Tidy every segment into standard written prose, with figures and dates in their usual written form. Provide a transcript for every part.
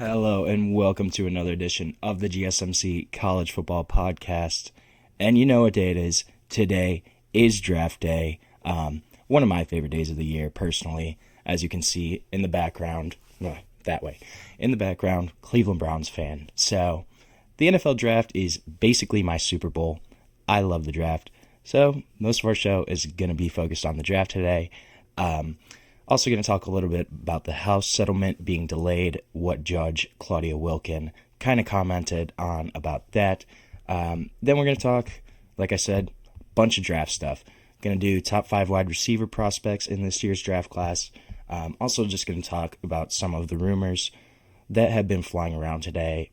Hello and welcome to another edition of the GSMC College Football Podcast. And you know what day it is. Today is draft day. One of my favorite days of the year, personally. As you can see in the background, that way. In the background, Cleveland Browns fan. So the NFL draft is basically my Super Bowl. I love the draft. So most of our show is going to be focused on the draft today. Also going to talk a little bit about the House settlement being delayed, what Judge Claudia Wilken kind of commented on about that. Then we're going to talk, like I said, bunch of draft stuff. Going to do top 5 wide receiver prospects in this year's draft class. Also just going to talk about some of the rumors that have been flying around today.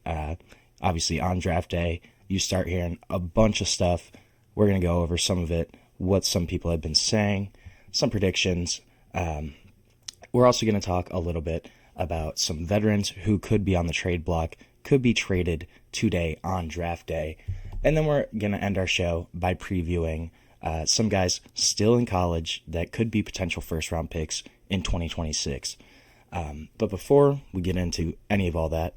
Obviously on draft day, you start hearing a bunch of stuff. We're going to go over some of it, what some people have been saying, some predictions. We're also going to talk a little bit about some veterans who could be on the trade block, could be traded today on draft day. And then we're going to end our show by previewing some guys still in college that could be potential first-round picks in 2026. But before we get into any of all that,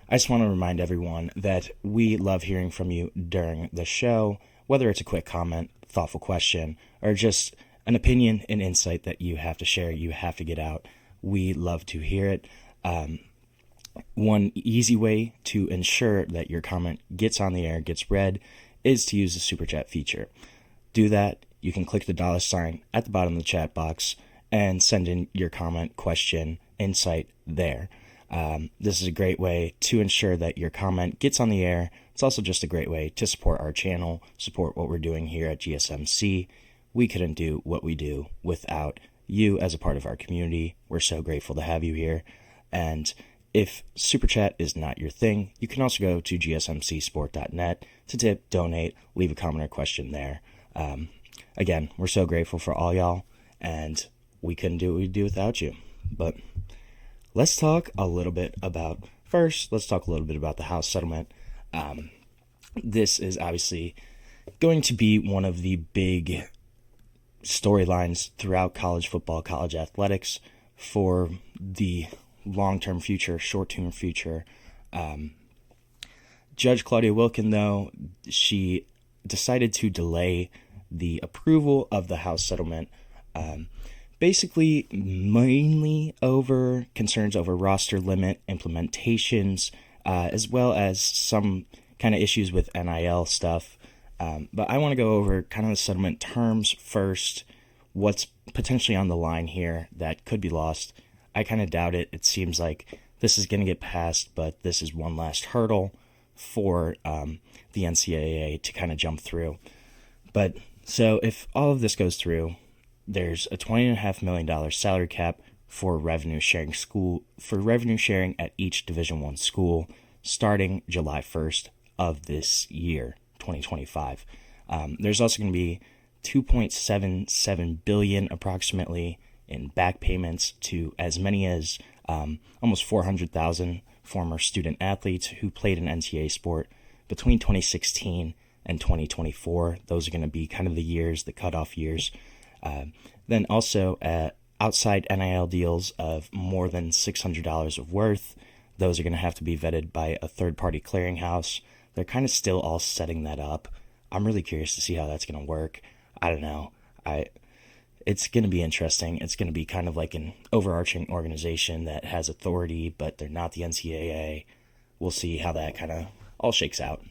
I just want to remind everyone that we love hearing from you during the show, whether it's a quick comment, thoughtful question, or just an opinion and insight that you have to share, you have to get out. We love to hear it. One easy way to ensure that your comment gets on the air, gets read, is to use the Super Chat feature. Do that. You can click the $ at the bottom of the chat box and send in your comment, question, insight there. This is a great way to ensure that your comment gets on the air. It's also just a great way to support our channel, support what we're doing here at GSMC. We couldn't do what we do without you as a part of our community. We're so grateful to have you here. And if Super Chat is not your thing, you can also go to GSMCSportsNetwork to tip, donate, leave a comment or question there. Again, we're so grateful for all y'all, and we couldn't do what we do without you. But let's talk a little bit about the House settlement. This is obviously going to be one of the big storylines throughout college football, college athletics for the long-term future, short-term future. Judge Claudia Wilken, though, she decided to delay the approval of the House settlement, basically mainly over concerns over roster limit implementations, as well as some kind of issues with NIL stuff. But I want to go over kind of the settlement terms first, what's potentially on the line here that could be lost. I kind of doubt it. It seems like this is going to get passed, but this is one last hurdle for the NCAA to kind of jump through. But so if all of this goes through, there's a $20.5 million salary cap for revenue sharing at each Division I school starting July 1st of this year. 2025. There's also going to be $2.77 billion approximately in back payments to as many as almost 400,000 former student athletes who played an NCAA sport between 2016 and 2024. Those are going to be kind of the years, the cutoff years. Then also outside NIL deals of more than $600 of worth. Those are going to have to be vetted by a third-party clearinghouse. They're kind of still all setting that up. I'm really curious to see how that's going to work. I don't know. It's going to be interesting. It's going to be kind of like an overarching organization that has authority, but they're not the NCAA. We'll see how that kind of all shakes out.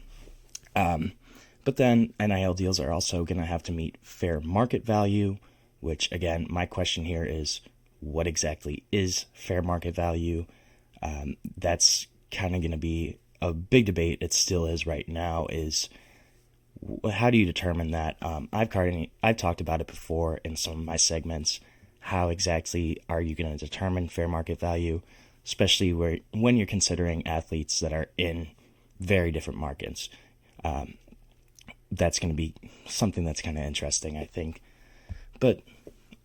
But then NIL deals are also going to have to meet fair market value, which, again, my question here is, what exactly is fair market value? That's kind of going to be a big debate. It still is right now, is how do you determine that? I've talked about it before in some of my segments. How exactly are you going to determine fair market value, especially when you're considering athletes that are in very different markets? That's going to be something that's kind of interesting, I think. But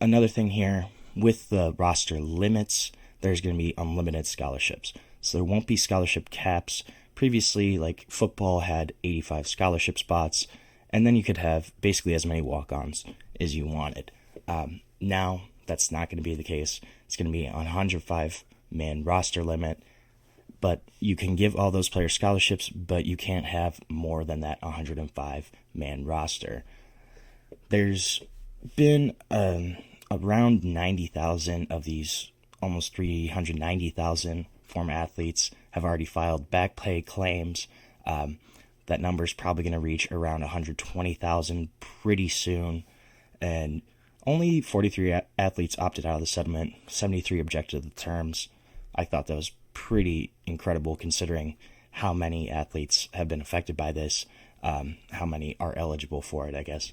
another thing here, with the roster limits, there's going to be unlimited scholarships. So there won't be scholarship caps. Previously, like football had 85 scholarship spots, and then you could have basically as many walk-ons as you wanted. Now, that's not going to be the case. It's going to be a 105-man roster limit. but you can give all those players scholarships, but you can't have more than that 105-man roster. There's been around 90,000 of these almost 390,000 former athletes have already filed back pay claims. That number is probably going to reach around 120,000 pretty soon. And only 43 athletes opted out of the settlement. 73 objected to the terms. I thought that was pretty incredible considering how many athletes have been affected by this, how many are eligible for it, I guess.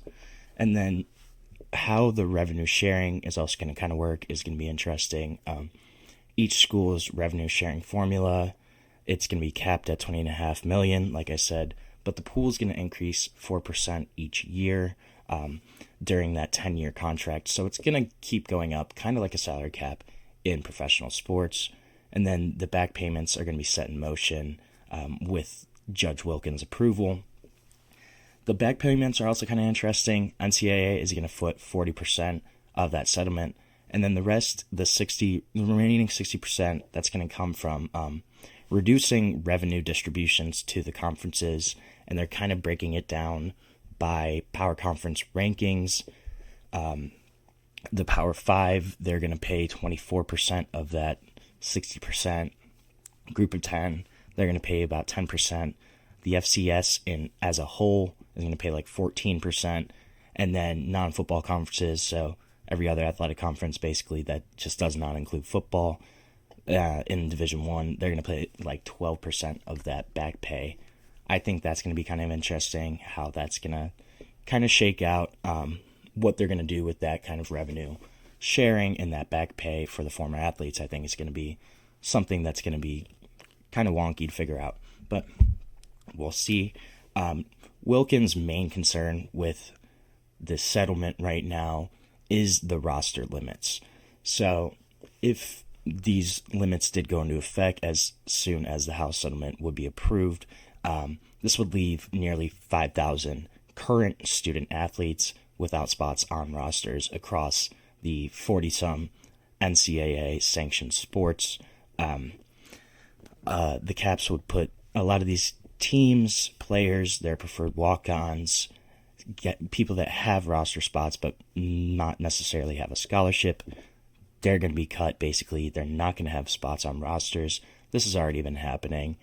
And then how the revenue sharing is also going to kind of work is going to be interesting. Each school's revenue sharing formula, it's going to be capped at $20.5 million, like I said, but the pool is going to increase 4% each year during that 10-year contract. So it's going to keep going up, kind of like a salary cap in professional sports. And then the back payments are going to be set in motion with Judge Wilken's approval. The back payments are also kind of interesting. NCAA is going to foot 40% of that settlement. And then the rest, the remaining 60%, that's going to come from reducing revenue distributions to the conferences. And they're kind of breaking it down by power conference rankings. The Power 5, they're going to pay 24% of that 60%. Group of 10, they're going to pay about 10%. The FCS as a whole is going to pay like 14%. And then non-football conferences, so every other athletic conference basically that just does not include football, in Division I, they're going to pay like 12% of that back pay. I think that's going to be kind of interesting how that's going to kind of shake out, what they're going to do with that kind of revenue sharing and that back pay for the former athletes. I think it's going to be something that's going to be kind of wonky to figure out, but we'll see. Wilken's main concern with this settlement right now is the roster limits. So if these limits did go into effect as soon as the House settlement would be approved, this would leave nearly 5,000 current student athletes without spots on rosters across the 40-some NCAA sanctioned sports. The caps would put a lot of these teams, players, their preferred walk-ons, get people that have roster spots but not necessarily have a scholarship. They're going to be cut. Basically, they're not going to have spots on rosters. This has already been happening.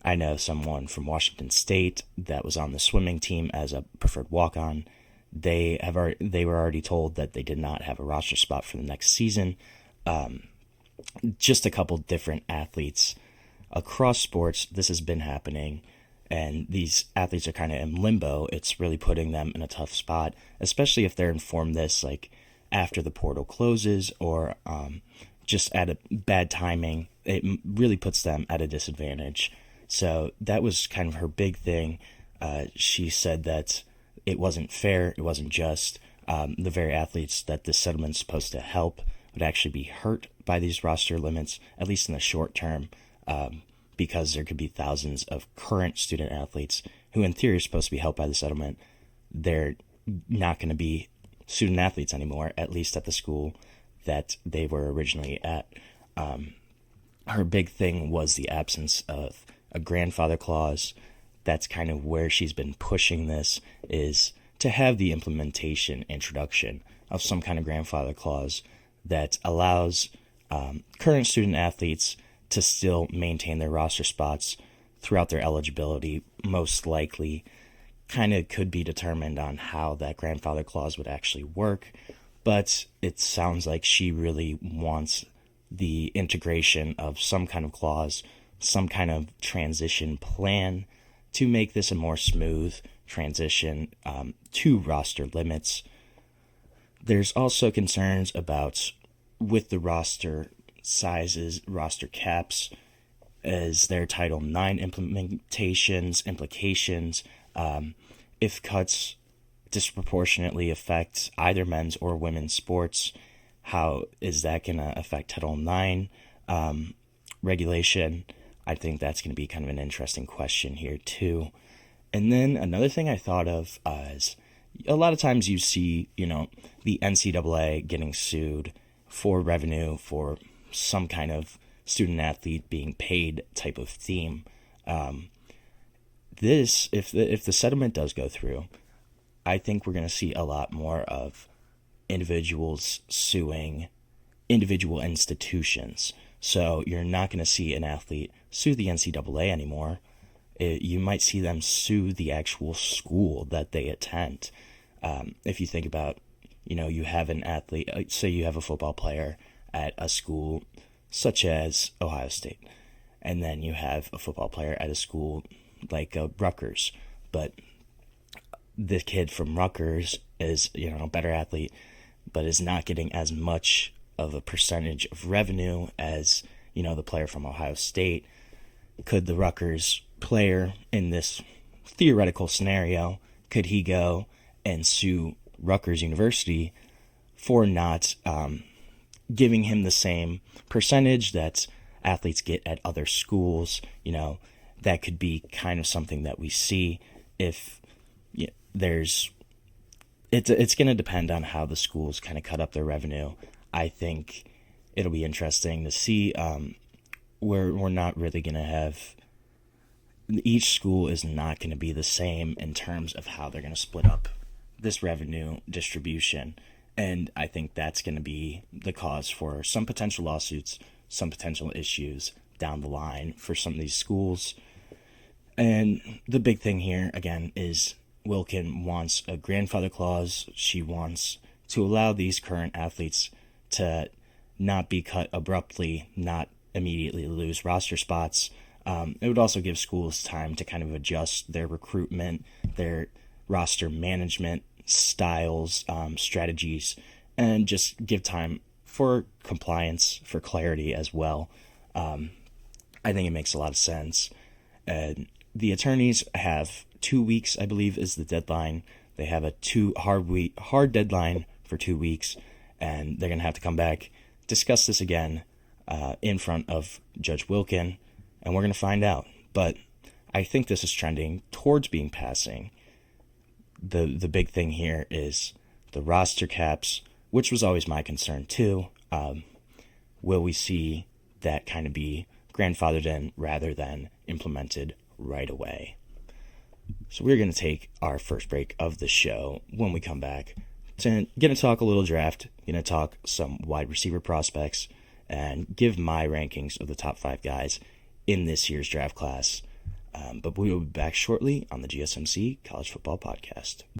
I know someone from Washington State that was on the swimming team as a preferred walk-on. They were already told that they did not have a roster spot for the next season. Just a couple different athletes across sports, this has been happening, and these athletes are kind of in limbo. It's really putting them in a tough spot, especially if they're informed this like after the portal closes or just at a bad timing. It really puts them at a disadvantage. So that was kind of her big thing. She said that it wasn't fair, it wasn't just. The very athletes that this settlement's supposed to help would actually be hurt by these roster limits, at least in the short term, because there could be thousands of current student athletes who in theory are supposed to be helped by the settlement. They're not going to be student athletes anymore, at least at the school that they were originally at. Her big thing was the absence of a grandfather clause. That's kind of where she's been pushing this, is to have the introduction of some kind of grandfather clause that allows current student athletes to still maintain their roster spots throughout their eligibility. Most likely kind of could be determined on how that grandfather clause would actually work, but it sounds like she really wants the integration of some kind of clause, some kind of transition plan to make this a more smooth transition to roster limits. There's also concerns about, with the roster sizes, roster caps, as their Title IX implications, if cuts disproportionately affect either men's or women's sports, how is that going to affect Title IX regulation? I think that's going to be kind of an interesting question here too. And then another thing I thought of is a lot of times you see, the NCAA getting sued for revenue for some kind of student athlete being paid type of theme. If the settlement does go through, I think we're going to see a lot more of individuals suing individual institutions. So you're not going to see an athlete sue the NCAA anymore. You might see them sue the actual school that they attend. If you think about, you have an athlete, say you have a football player at a school such as Ohio State, and then you have a football player at a school like Rutgers, but the kid from Rutgers is, a better athlete, but is not getting as much of a percentage of revenue as, the player from Ohio State. Could the Rutgers player in this theoretical scenario, could he go and sue Rutgers University for not giving him the same percentage that athletes get at other schools? That could be kind of something that we see if it's going to depend on how the schools kind of cut up their revenue. I think it'll be interesting to see. We're not really going to have, each school is not going to be the same in terms of how they're going to split up this revenue distribution. And I think that's going to be the cause for some potential lawsuits, some potential issues down the line for some of these schools. And the big thing here, again, is Wilken wants a grandfather clause. She wants to allow these current athletes to not be cut abruptly, not immediately lose roster spots. It would also give schools time to kind of adjust their recruitment, their roster management styles, strategies, and just give time for compliance, for clarity as well. I think it makes a lot of sense. And the attorneys have 2 weeks, I believe, is the deadline. They have a hard deadline for 2 weeks, and they're going to have to come back, discuss this again in front of Judge Wilken, and we're going to find out. But I think this is trending towards being passing. The big thing here is the roster caps, which was always my concern too. Will we see that kind of be grandfathered in rather than implemented right away? So we're going to take our first break of the show. When we come back, going to talk a little draft, going to talk some wide receiver prospects, and give my rankings of the top 5 guys in this year's draft class. But we will be back shortly on the GSMC College Football Podcast.